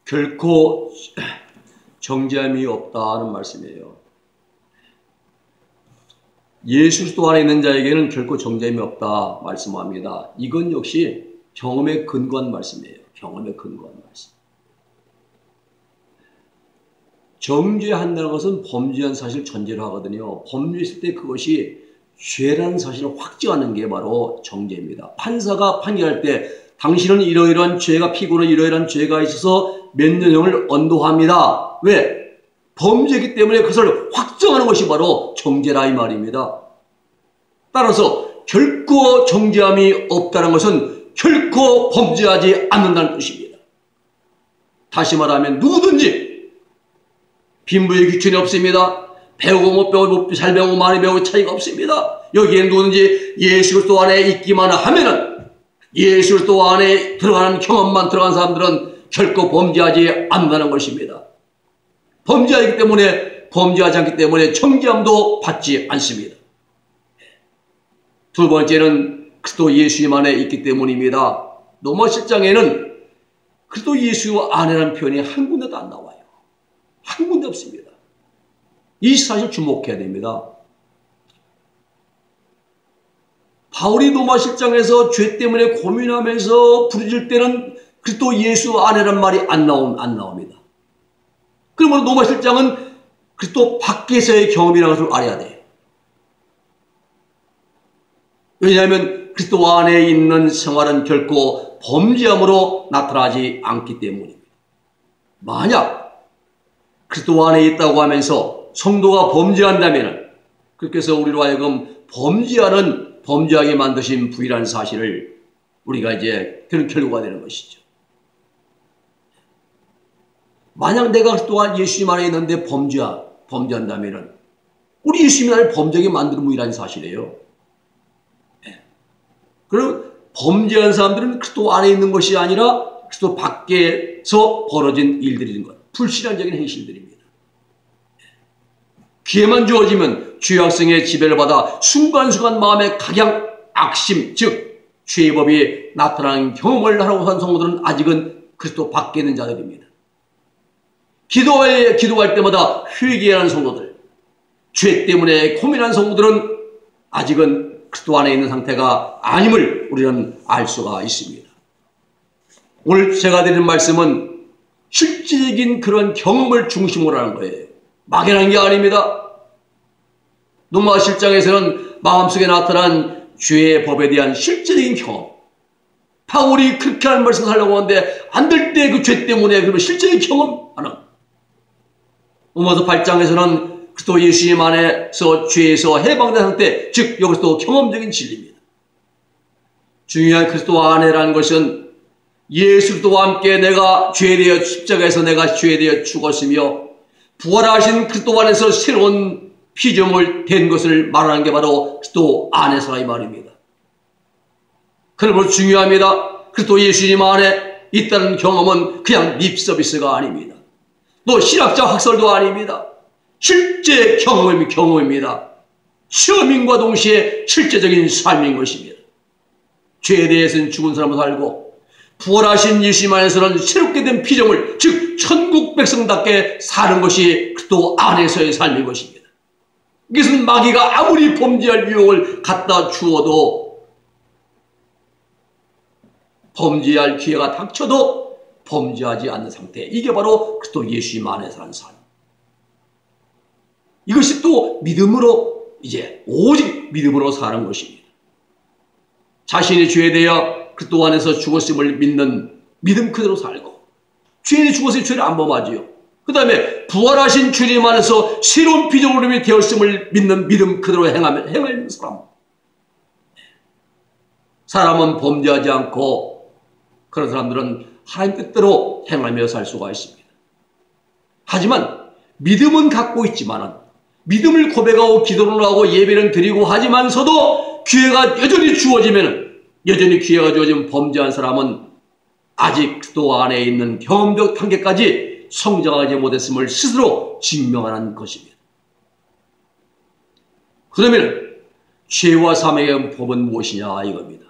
결코 정죄함이 없다는 말씀이에요. 예수 그리스도 안에 있는 자에게는 결코 정죄함이 없다 말씀합니다. 이건 역시 경험에 근거한 말씀이에요. 경험에 근거한 말씀. 정죄한다는 것은 범죄한 사실을 전제로 하거든요. 범죄했을 때 그것이 죄라는 사실을 확증하는 게 바로 정죄입니다. 판사가 판결할 때 당신은 이러이러한 죄가 피고는 이러이러한 죄가 있어서 몇 년형을 언도합니다. 왜? 범죄이기 때문에 그것을 확정하는 것이 바로 정죄라 이 말입니다. 따라서 결코 정죄함이 없다는 것은 결코 범죄하지 않는다는 뜻입니다. 다시 말하면 누구든지 빈부의 귀천이 없습니다. 배우고 못 배우고 잘 배우고 많이 배우고 차이가 없습니다. 여기에 누구든지 예수 그리스도 안에 있기만 하면은 예수 그리스도 안에 들어가는 경험만 들어간 사람들은 결코 범죄하지 않는다는 것입니다. 범죄하기 때문에 범죄하지 않기 때문에 정죄함도 받지 않습니다. 두 번째는 그리스도 예수님 안에 있기 때문입니다. 로마 7장에는 그리스도 예수 안에라는 표현이 한 군데도 안 나와요. 한 군데 없습니다. 이 사실 주목해야 됩니다. 바울이 로마 7장에서 죄 때문에 고민하면서 부르짖을 때는 그리스도 예수 안에란 말이 안 나옵니다. 그러면 로마 7장은 그리스도 밖에서의 경험이라는 것을 알아야 돼요. 왜냐하면 그리스도 안에 있는 생활은 결코 범죄함으로 나타나지 않기 때문입니다. 만약 그리스도 안에 있다고 하면서 성도가 범죄한다면 그렇게 해서 우리로 하여금 범죄하게 만드신 부이라는 사실을 우리가 이제 그런 결과가 되는 것이죠. 만약 내가 그리스도 예수님 안에 있는데 범죄한다면 우리 예수님 안에 범죄하게 만드는 부이라는 사실이에요. 그리고 범죄한 사람들은 그리스도 안에 있는 것이 아니라 그리스도 밖에서 벌어진 일들인 것. 불신앙적인 행실들입니다. 기회만 주어지면 죄악성의 지배를 받아 순간순간 마음의 각양, 악심, 즉 죄의 법이 나타나는 경험을 하라고 한 성도들은 아직은 그리스도 밖에 있는 자들입니다. 기도할 때마다 회개하는 성도들, 죄 때문에 고민한 성도들은 아직은 그리스도 안에 있는 상태가 아님을 우리는 알 수가 있습니다. 오늘 제가 드리는 말씀은 실질적인 그런 경험을 중심으로 하는 거예요. 막연한 게 아닙니다. 로마 7장에서는 마음속에 나타난 죄의 법에 대한 실질적인 경험. 바울이 그렇게 하는 말씀을 하려고 하는데 안 될 때 그 죄 때문에 그러면 실질적인 경험하는. 로마서 8장에서는 그리스도 예수님 안에서 죄에서 해방된 상태, 즉 여기서도 경험적인 진리입니다. 중요한 그리스도 안에라는 것은 예수 그리스도와 함께 내가 죄에 대해 십자가에서 내가 죄에 대해 죽었으며 부활하신 그리스도 안에서 새로운 피조물 된 것을 말하는 게 바로 그리스도 안에서라 이 말입니다. 그러므로 중요합니다. 그리스도 예수님 안에 있다는 경험은 그냥 립서비스가 아닙니다. 또 신학자 학설도 아닙니다. 실제 경험입니다. 시험인과 동시에 실제적인 삶인 것입니다. 죄에 대해서는 죽은 사람으로 살고 부활하신 예수님 안에서는 새롭게 된 피조물, 즉 천국 백성답게 사는 것이 그리스도 안에서의 삶인 것입니다. 이것은 마귀가 아무리 범죄할 유혹을 갖다 주어도 범죄할 기회가 닥쳐도 범죄하지 않는 상태. 이게 바로 그리스도 예수님 안에 사는 삶. 이것이 또 믿음으로 이제 오직 믿음으로 사는 것입니다. 자신의 죄에 대하여 그리스도 안에서 죽었음을 믿는 믿음 그대로 살고 죄인이 죽었으니 죄를 안 범하지요. 그 다음에 부활하신 주님 안에서 새로운 피조물이 되었음을 믿는 믿음 그대로 행하는 사람. 사람은 범죄하지 않고 그런 사람들은 하나님 뜻대로 행하며 살 수가 있습니다. 하지만 믿음은 갖고 있지만은 믿음을 고백하고 기도를 하고 예배를 드리고 하지만서도 기회가 여전히 주어지면 범죄한 사람은 아직 그리스도 안에 있는 경험적 단계까지 성장하지 못했음을 스스로 증명하는 것입니다. 그러면 죄와 사망의 법은 무엇이냐 이겁니다.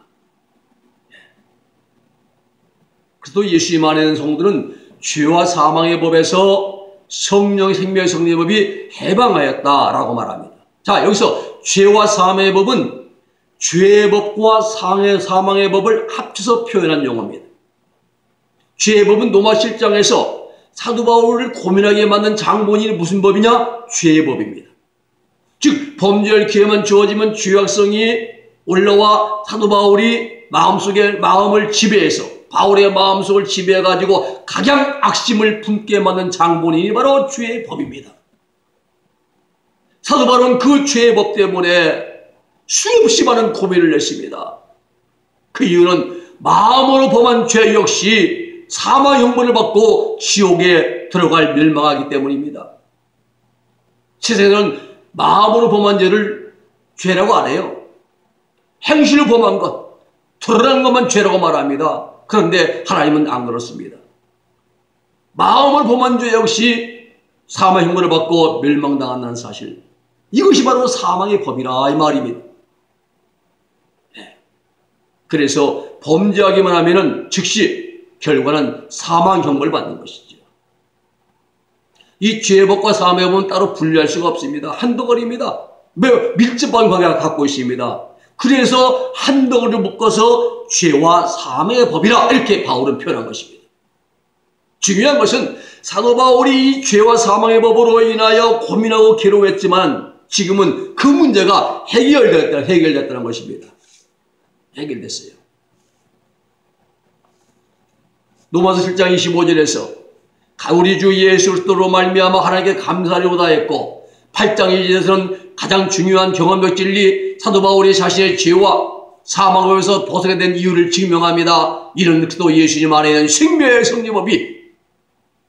그리스도 예수님 안에 있는 성도들은 죄와 사망의 법에서 성령 생명의 성령의 법이 해방하였다라고 말합니다. 자, 여기서 죄와 사망의 법은 죄의 법과 사망의 법을 합쳐서 표현한 용어입니다. 죄의 법은 로마 7장에서 사도 바울을 고민하게 만든 장본인이 무슨 법이냐? 죄의 법입니다. 즉 범죄할 기회만 주어지면 죄악성이 올라와 사도 바울이 마음을 지배해서 바울의 마음속을 지배해가지고 각양 악심을 품게 만든 장본인이 바로 죄의 법입니다. 사도 바울은 그 죄의 법 때문에 수없이 많은 고민을 했습니다. 그 이유는 마음으로 범한 죄 역시 사망 형벌을 받고 지옥에 들어갈 멸망하기 때문입니다. 세상에는 마음으로 범한 죄를 죄라고 안 해요. 행실로 범한 것, 드러난 것만 죄라고 말합니다. 그런데 하나님은 안 그렇습니다. 마음을 범한 죄 역시 사망 형벌을 받고 멸망당한다는 사실, 이것이 바로 사망의 법이라 이 말입니다. 그래서 범죄하기만 하면은 즉시 결과는 사망 형벌을 받는 것이죠. 이 죄의 법과 사망의 법은 따로 분리할 수가 없습니다. 한 덩어리입니다. 매우 밀접한 관계를 갖고 있습니다. 그래서 한 덩어리를 묶어서 죄와 사망의 법이라 이렇게 바울은 표현한 것입니다. 중요한 것은 사도 바울이 이 죄와 사망의 법으로 인하여 고민하고 괴로워했지만 지금은 그 문제가 해결됐다는 것입니다. 해결됐어요. 로마서 7장 25절에서 우리 주 예수 그리스도로 말미암아 하나님께 감사하려고 다했고 8장 1절에서는 가장 중요한 경험적 진리 사도 바울이 자신의 죄와 사망법에서 벗어나게 된 이유를 증명합니다. 이는 그리스도 예수님 안에 있는 생명의 성령법이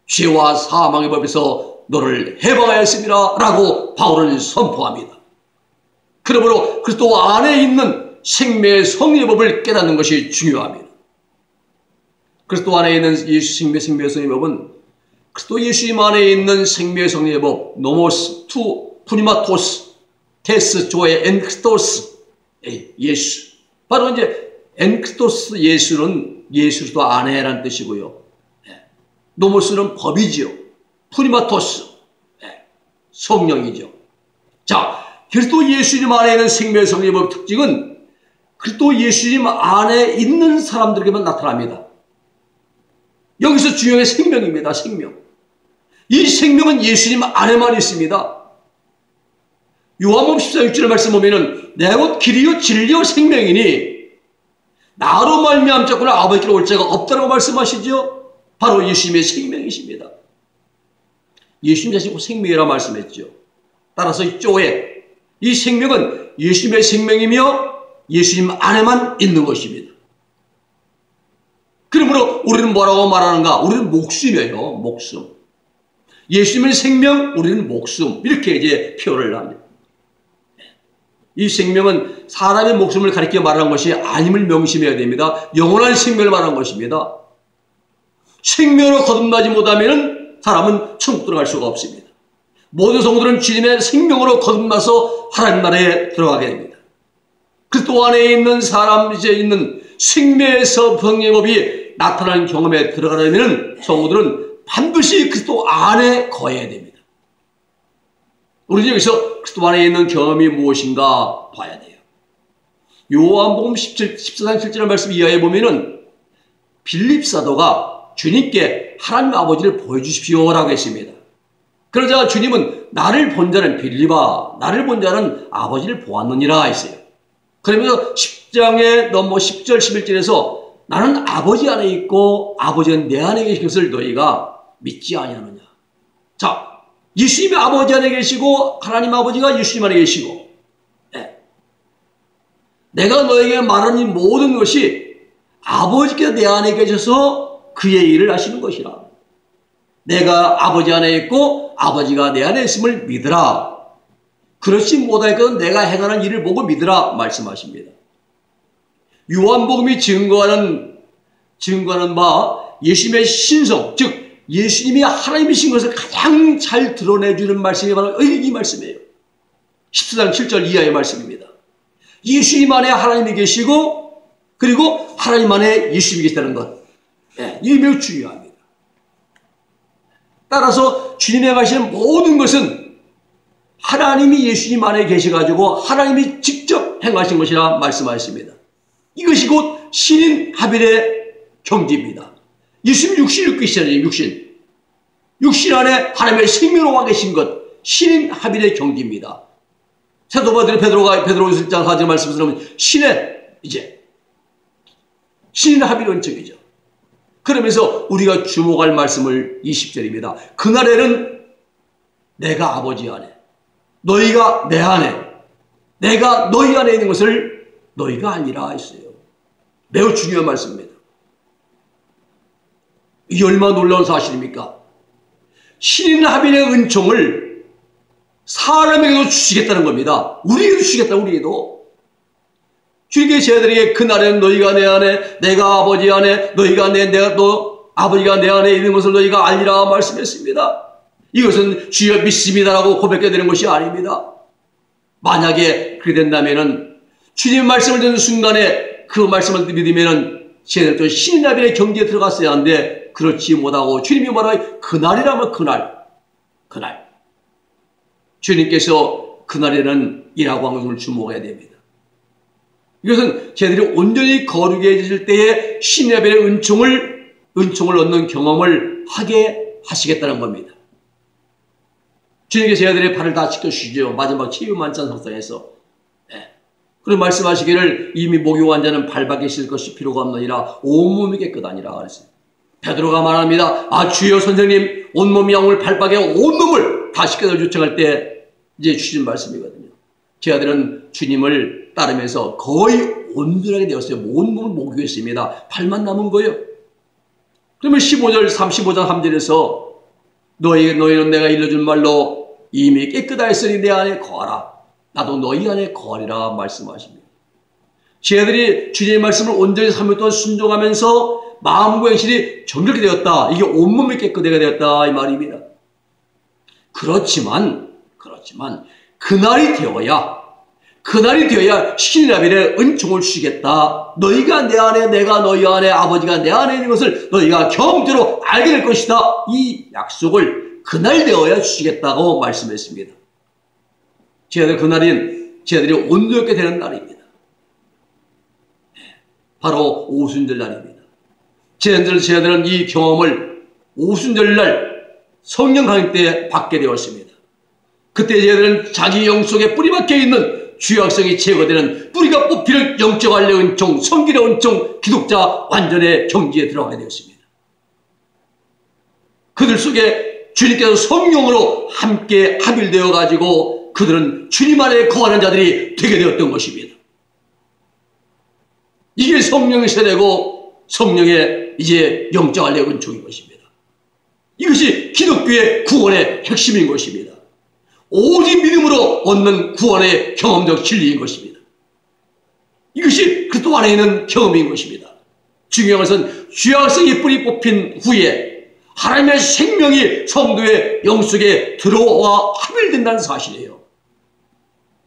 죄와 사망의 법에서 너를 해방하였습니다 라고 바울은 선포합니다. 그러므로 그리스도 안에 있는 생명의 성령법을 깨닫는 것이 중요합니다. 그리스도 안에 있는 생명의 성령법은 그리스도 예수님 안에 있는 생명의 성령법 노모스 투 푸니마토스 테스 조의 엔크리스토스 예수, 바로 이제 엔크리스토스 예수는 예수 그리스도 안에라는 뜻이고요. 노모스는 법이지요. 푸니마토스 성령이죠. 자, 그리스도 예수님 안에 있는 생명의 성령법 특징은 그리스도 예수님 안에 있는 사람들에게만 나타납니다. 여기서 중요한 게 생명입니다. 생명. 이 생명은 예수님 안에만 있습니다. 요한복음 14, 6절의 말씀 보면은 내가 곧 길이요 진리요 생명이니 나로 말미암지 않고는 아버지께로 올 자가 없다라고 말씀하시죠. 바로 예수님의 생명이십니다. 예수님 자신이 생명이라고 말씀했죠. 따라서 이 쪼에 이 생명은 예수님의 생명이며 예수님 안에만 있는 것입니다. 그러므로 우리는 뭐라고 말하는가? 우리는 목숨이에요. 목숨. 예수님의 생명, 우리는 목숨. 이렇게 이제 표현을 합니다. 이 생명은 사람의 목숨을 가리켜 말하는 것이 아님을 명심해야 됩니다. 영원한 생명을 말하는 것입니다. 생명으로 거듭나지 못하면 사람은 천국 들어갈 수가 없습니다. 모든 성도들은 주님의 생명으로 거듭나서 하나님 나라에 들어가게 됩니다. 그리스도 안에 있는 사람 이제 있는 생명의 성령법이 나타나는 경험에 들어가려면 성도들은 반드시 그리스도 안에 거해야 됩니다. 우리는 여기서 그리스도 안에 있는 경험이 무엇인가 봐야 돼요. 요한복음 14장 7절 말씀 이하에 보면은 빌립 사도가 주님께 하나님 아버지를 보여주십시오라고 했습니다. 그러자 주님은 나를 본 자는 빌립아, 나를 본 자는 아버지를 보았느니라 했어요. 그러면서 10장에 넘어 10절 11절에서 나는 아버지 안에 있고 아버지는 내 안에 계신 것을 너희가 믿지 아니하느냐. 자, 예수님이 아버지 안에 계시고 하나님 아버지가 예수님 안에 계시고 내가 너에게 말하는 이 모든 것이 아버지께서 내 안에 계셔서 그의 일을 하시는 것이라. 내가 아버지 안에 있고 아버지가 내 안에 있음을 믿으라. 그렇지 못할 것은 내가 행하는 일을 보고 믿으라 말씀하십니다. 요한복음이 증거하는 바 예수님의 신성, 즉 예수님이 하나님이신 것을 가장 잘 드러내주는 말씀이 바로 이 말씀이에요. 14장 7절 이하의 말씀입니다. 예수님 안에 하나님이 계시고 그리고 하나님 안에 예수님이 계시다는 것. 이게 매우 중요합니다. 따라서 주님이 행하시는 모든 것은 하나님이 예수님 안에 계셔가지고 하나님이 직접 행하신 것이라 말씀하셨습니다. 이것이 곧 신인 하빌의 경지입니다. 예수님 육신을 입고 계시잖아요. 육신 안에 하나님의 생명으로 와 계신 것, 신인 하빌의 경지입니다. 사도 베드로가 베드로후서 1장 4절 말씀처럼 신인 하빌의 은총이죠. 그러면서 우리가 주목할 말씀을 20절입니다. 그날에는 내가 아버지 안에, 너희가 내 안에, 내가 너희 안에 있는 것을 너희가 알리라 했어요. 매우 중요한 말씀입니다. 이게 얼마나 놀라운 사실입니까? 신인 하빌의 은총을 사람에게도 주시겠다는 겁니다. 우리에게도 주시겠다, 우리에게도. 주님께 저희들에게 그날에는 너희가 내 안에, 내가 아버지 안에, 너희가 내가 또 아버지가 내 안에 있는 것을 너희가 알리라 말씀했습니다. 이것은 주여 믿습니다라고 고백해야 되는 것이 아닙니다. 만약에 그렇게 된다면은 주님 말씀을 듣는 순간에 그 말씀을 믿으면은 저희들도 신인 하빌의 경지에 들어갔어야 하는데 그렇지 못하고 주님이 말하여 그날이라면 그날 주님께서 그날에는 일하고 하는 것을 주목해야 됩니다. 이것은 저희들이 온전히 거룩해 질 때에 신인 하빌의 은총을 얻는 경험을 하게 하시겠다는 겁니다. 주님께서 저희들의 발을 다 씻겨주시죠. 마지막 치유만찬 석상에서. 그런 말씀하시기를 이미 목욕한 자는 발밖에 씻을 것이 필요가 없느니라 온몸이 깨끗하니라 그랬어요. 베드로가 말합니다. 주여 선생님, 온몸이 양물 발밖에 온몸을 다 씻겨달라고 요청할 때 이제 주신 말씀이거든요. 제 아들은 주님을 따르면서 거의 온전하게 되었어요. 온몸을 목욕했습니다. 발만 남은 거예요. 그러면 35장 3절에서 너희는 내가 일러준 말로 이미 깨끗하였으니 내 안에 거하라. 나도 너희 안에 거하리라 말씀하십니다. 저희들이 주님의 말씀을 온전히 3일 동안 순종하면서 마음과 행실이 정결하게 되었다. 이게 온몸이 깨끗하게 되었다 이 말입니다. 그렇지만 그날이 되어야 신인 하빌의 은총을 주시겠다. 너희가 내 안에, 내가 너희 안에, 아버지가 내 안에 있는 것을 너희가 경험적으로 알게 될 것이다. 이 약속을 그날 되어야 주시겠다고 말씀했습니다. 저희들이 온전하게 되는 날입니다. 바로 오순절 날입니다. 저희들은 이 경험을 오순절 날 성령 강림 때 받게 되었습니다. 그때 저희들은 자기 영 속에 뿌리 박혀 있는 죄악성이 제거되는 뿌리가 뽑히는 영적 알레 은총, 성결의 은총, 기독자 완전의 경지에 들어가게 되었습니다. 그들 속에 주님께서 성령으로 함께 합일되어 가지고 그들은 주님 안에 거하는 자들이 되게 되었던 것입니다. 이게 성령의 세대고 성령의 이제 영적 알레 은총인 것입니다. 이것이 기독교의 구원의 핵심인 것입니다. 오직 믿음으로 얻는 구원의 경험적 진리인 것입니다. 이것이 그리스도 안에 있는 경험인 것입니다. 중요한 것은 죄악성이 뿌리 뽑힌 후에 하나님의 생명이 성도의 영 속에 들어와 합일된다는 사실이에요.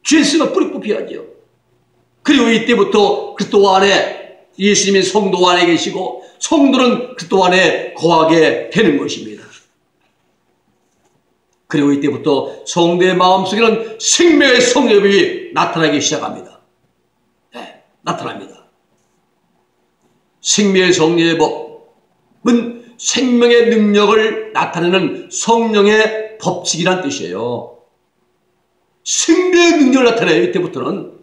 죄수가 뿌리 뽑혀야죠. 그리고 이때부터 그리스도 안에 예수님이 성도 안에 계시고 성도는 그리스도 안에 거하게 되는 것입니다. 그리고 이때부터 성도의 마음속에는 생명의 성령이 나타나기 시작합니다. 나타납니다. 생명의 성령의 법은 생명의 능력을 나타내는 성령의 법칙이란 뜻이에요. 생명의 능력을 나타내요. 이때부터는.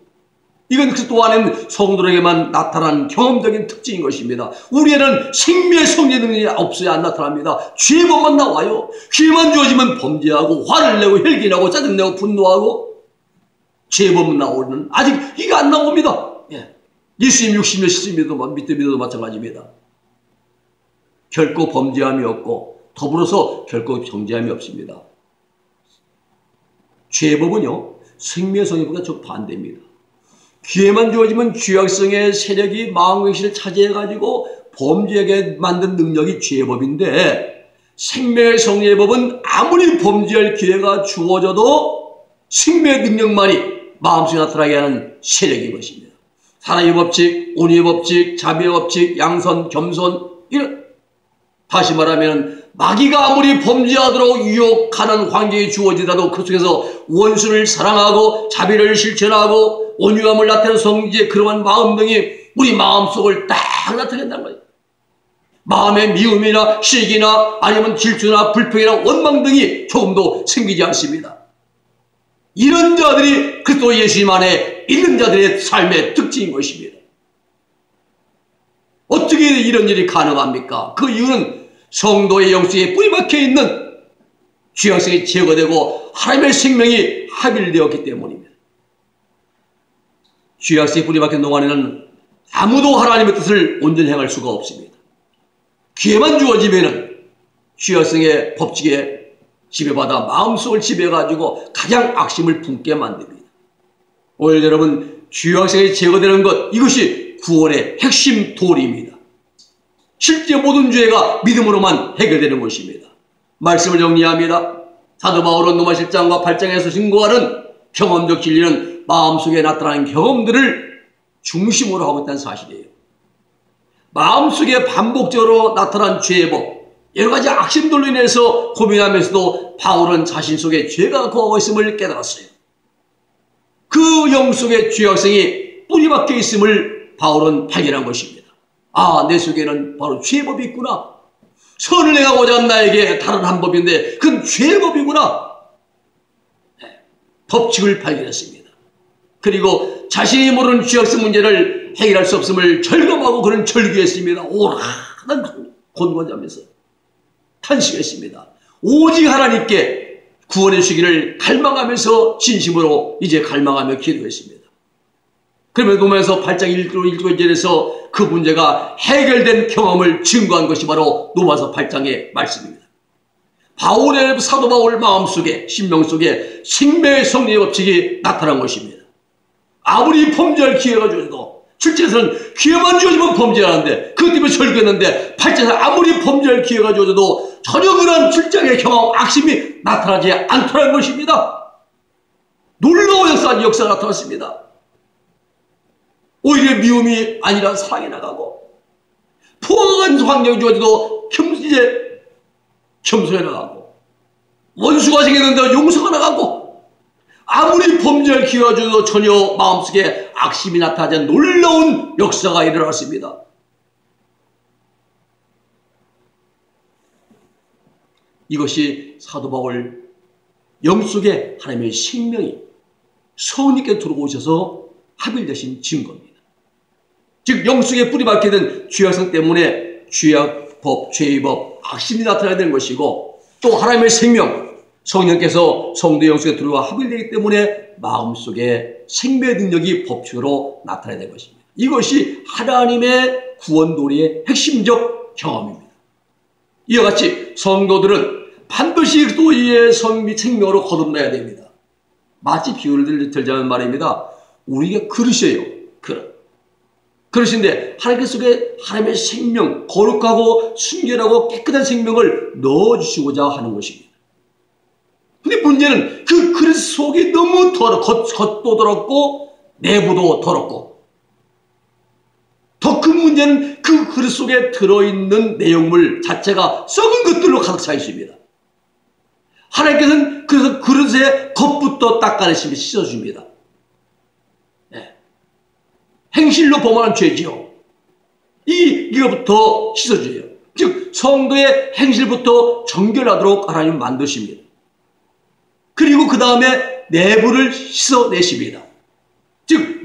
이건 그리스도 안에 있는 성도에게만 나타나는 경험적인 특징인 것입니다. 우리에는 생명의 성령의 능력이 없어야 안 나타납니다. 죄법만 나와요. 죄만 주어지면 범죄하고 화를 내고 혈기나고 짜증내고 분노하고 죄법만 나오는 아직 이게 안 나옵니다. 예수님 60년 시즌 믿어도 마찬가지입니다. 결코 범죄함이 없고 더불어서 결코 정죄함이 없습니다. 죄법은요 생명의 성령보다 정반대입니다. 귀에만 주어지면 죄악성의 세력이 마음의식을 차지해가지고 범죄하게 만든 능력이 죄법인데 생명의 성령의 법은 아무리 범죄할 기회가 주어져도 생명의 능력만이 마음속에 나타나게 하는 세력인 것입니다. 사랑의 법칙, 온유의 법칙, 자비의 법칙, 양선, 겸손 이런 다시 말하면 마귀가 아무리 범죄하도록 유혹하는 환경이 주어지더라도 그 속에서 원수를 사랑하고 자비를 실천하고 온유함을 나타내는 성지의 그러한 마음 등이 우리 마음속을 딱 나타낸다는 거예요. 마음의 미움이나 시기나 아니면 질투나 불평이나 원망 등이 조금도 생기지 않습니다. 이런 자들이 그리스도 예수님 안에 있는 자들의 삶의 특징인 것입니다. 어떻게 이런 일이 가능합니까? 그 이유는 성도의 영성에 뿌리박혀 있는 죄악성이 제거되고 하나님의 생명이 합일되었기 때문입니다. 죄악성이 뿌리박힌 동안에는 아무도 하나님의 뜻을 온전히 행할 수가 없습니다. 기회만 주어지면은 죄악성의 법칙에 지배받아 마음속을 지배해가지고 가장 악심을 품게 만듭니다. 오늘 여러분, 죄악성이 제거되는 것, 이것이 구원의 핵심 도리입니다. 실제 모든 죄가 믿음으로만 해결되는 것입니다. 말씀을 정리합니다. 사도 바울은 로마 7장과 8장에서 증거하는 경험적 진리는 마음속에 나타나는 경험들을 중심으로 하고 있다는 사실이에요. 마음속에 반복적으로 나타난 죄의 법, 여러 가지 악심들로 인해서 고민하면서도 바울은 자신 속에 죄가 거하고 있음을 깨달았어요. 그 영 속에 죄악성이 뿌리박혀 있음을 바울은 발견한 것입니다. 아, 내 속에는 바로 죄의 법이 있구나. 선을 행하고자 한 나에게 다른 한 법인데 그건 죄의 법이구나. 법칙을 발견했습니다. 그리고 자신이 모르는 죄악성 문제를 해결할 수 없음을 절감하고 그는 절규했습니다. 오라는 권고하면서 탄식했습니다. 오직 하나님께 구원해 주시기를 갈망하면서 진심으로 이제 갈망하며 기도했습니다. 그러면 로마서 8장 1절에서 그 문제가 해결된 경험을 증거한 것이 바로 로마서 8장의 말씀입니다. 바울의 사도 바울 마음속에 심령 속에 생명의 성리의 법칙이 나타난 것입니다. 아무리 범죄할 기회가 주어도 7장에서는 기회만 주어지면 범죄하는데 그것 때문에 절규했는데 8장에서 아무리 범죄할 기회가 주어져도 전혀 그런 7장의 경험 악심이 나타나지 않더라는 것입니다. 놀라운 역사가 나타났습니다. 오히려 미움이 아니라 사랑이 나가고 포악한 환경이 주어져도 겸손해 나가고 원수가 생겼는데 용서가 나가고 아무리 범죄할 기회가 주어도 전혀 마음속에 악심이 나타나지 않는 놀라운 역사가 일어났습니다. 이것이 사도 바울 영속에 하나님의 생명이 성령께 들어오셔서 합일되신 증거입니다. 즉 영속에 뿌리박혀 있는 죄악성 때문에 죄악법, 죄의 법, 악심이 나타나야 되는 것이고 또 하나님의 생명, 성령께서 성도 영속에 들어와 합일되기 때문에 마음속에 생명의 능력이 법칙으로 나타나야 되는 것입니다. 이것이 하나님의 구원도리의 핵심적 경험입니다. 이와 같이 성도들은 반드시 또 이의 생명으로 거듭나야 됩니다. 마치 비유를 들자면 말입니다. 우리가 그릇이에요. 그릇인데 하나님 속에 하나님의 생명, 거룩하고 순결하고 깨끗한 생명을 넣어주시고자 하는 것입니다. 근데 문제는 그 그릇 속이 너무 겉도 더럽고 내부도 더럽고 더 큰 문제는 그 그릇 속에 들어있는 내용물 자체가 썩은 것들로 가득 차 있습니다. 하나님께서는 그래서 그릇의 겉부터 닦아내시며 씻어줍니다. 네. 행실로 범하는 죄지요. 이거부터 씻어줘요. 즉 성도의 행실부터 정결하도록 하나님 만드십니다. 그리고 그 다음에 내부를 씻어내십니다. 즉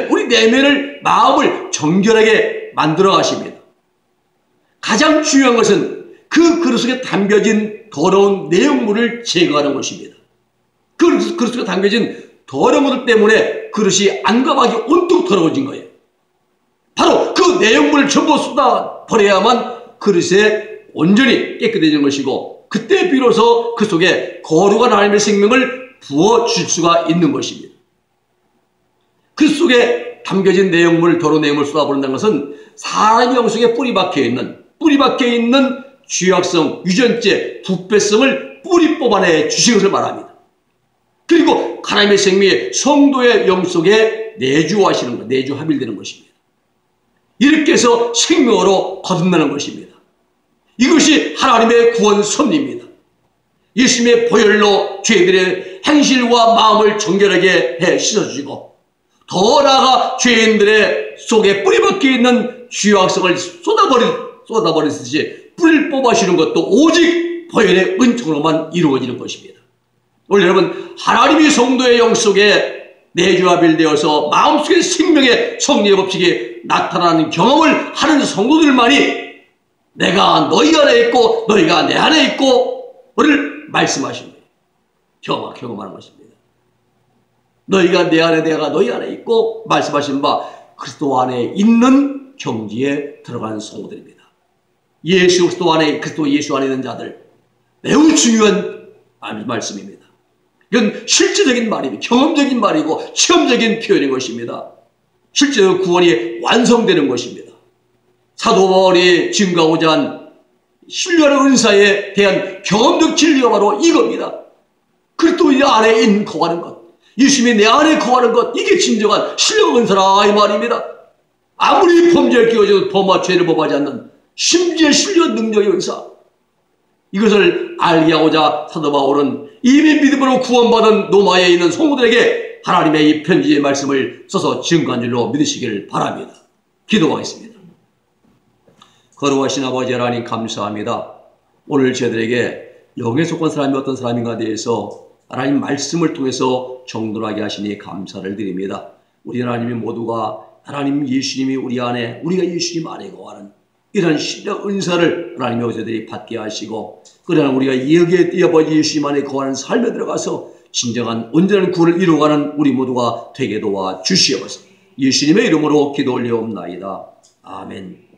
우리 내면을 마음을 정결하게 만들어 가십니다. 가장 중요한 것은 그 그릇 속에 담겨진 더러운 내용물을 제거하는 것입니다. 그 그릇 속에 담겨진 더러운 것들 때문에 그릇이 안감하게 온통 더러워진 거예요. 바로 그 내용물을 전부 쏟아 버려야만 그릇에 온전히 깨끗해지는 것이고 그때 비로소 그 속에 거룩한 하나님의 생명을 부어줄 수가 있는 것입니다. 그 속에 담겨진 내용물, 더러운 내용물을 쏟아버린다는 것은 사람의 영속에 뿌리박혀 있는 죄악성, 유전죄, 부패성을 뿌리 뽑아내 주신 것을 말합니다. 그리고 하나님의 생명이 성도의 영속에 내주하시는 것, 내주 합일되는 것입니다. 이렇게 해서 생명으로 거듭나는 것입니다. 이것이 하나님의 구원 섭리입니다. 예수님의 보혈로 죄인들의 행실과 마음을 정결하게 해 씻어주시고 더 나아가 죄인들의 속에 뿌리박혀 있는 죄악성을 쏟아버리듯이 뿌리를 뽑아주는 것도 오직 보혈의 은총으로만 이루어지는 것입니다. 오늘 여러분, 하나님이 성도의 영 속에 내주합일되어서 마음속의 생명의 성리의 법칙이 나타나는 경험을 하는 성도들만이 내가 너희 안에 있고 너희가 내 안에 있고를 말씀하십니다. 경험하는 것입니다. 너희가 내 안에 내가 너희 안에 있고 말씀하신 바 그리스도 안에 있는 경지에 들어가는 성도들입니다. 예수 그리스도 안에, 그리스도 예수 안에 있는 자들, 매우 중요한 말씀입니다. 이건 실제적인 말입니다. 경험적인 말이고 체험적인 표현인 것입니다. 실제로 구원이 완성되는 것입니다. 사도 바울이 증거하고자 한 신뢰하는 은사에 대한 경험적 진리가 바로 이겁니다. 그리스도 안에 있는 거하는 것, 예수님이 내 안에 거하는 것, 이게 진정한 신뢰 은사라 이 말입니다. 아무리 범죄를 끼워줘도 범과 죄를 범하지 않는 심지어 신뢰 능력의 은사, 이것을 알게 하고자 사도 바울은 이미 믿음으로 구원받은 로마에 있는 성도들에게 하나님의 이 편지의 말씀을 써서 증거한 줄로 믿으시기를 바랍니다. 기도하겠습니다. 거룩하신 아버지 하나님 감사합니다. 오늘 저희들에게 영에 속한 사람이 어떤 사람인가에 대해서 하나님 말씀을 통해서 정돈하게 하시니 감사를 드립니다. 우리 하나님이 모두가 하나님 예수님이 우리 안에, 우리가 예수님 안에 거하는 이런 신뢰 은사를 하나님의 저희들이 받게 하시고, 그러나 우리가 여기에 아버지 예수님 안에 거하는 삶에 들어가서 진정한 온전한 구원을 이루어가는 우리 모두가 되게 도와 주시옵소서. 예수님의 이름으로 기도 올리옵나이다. 아멘.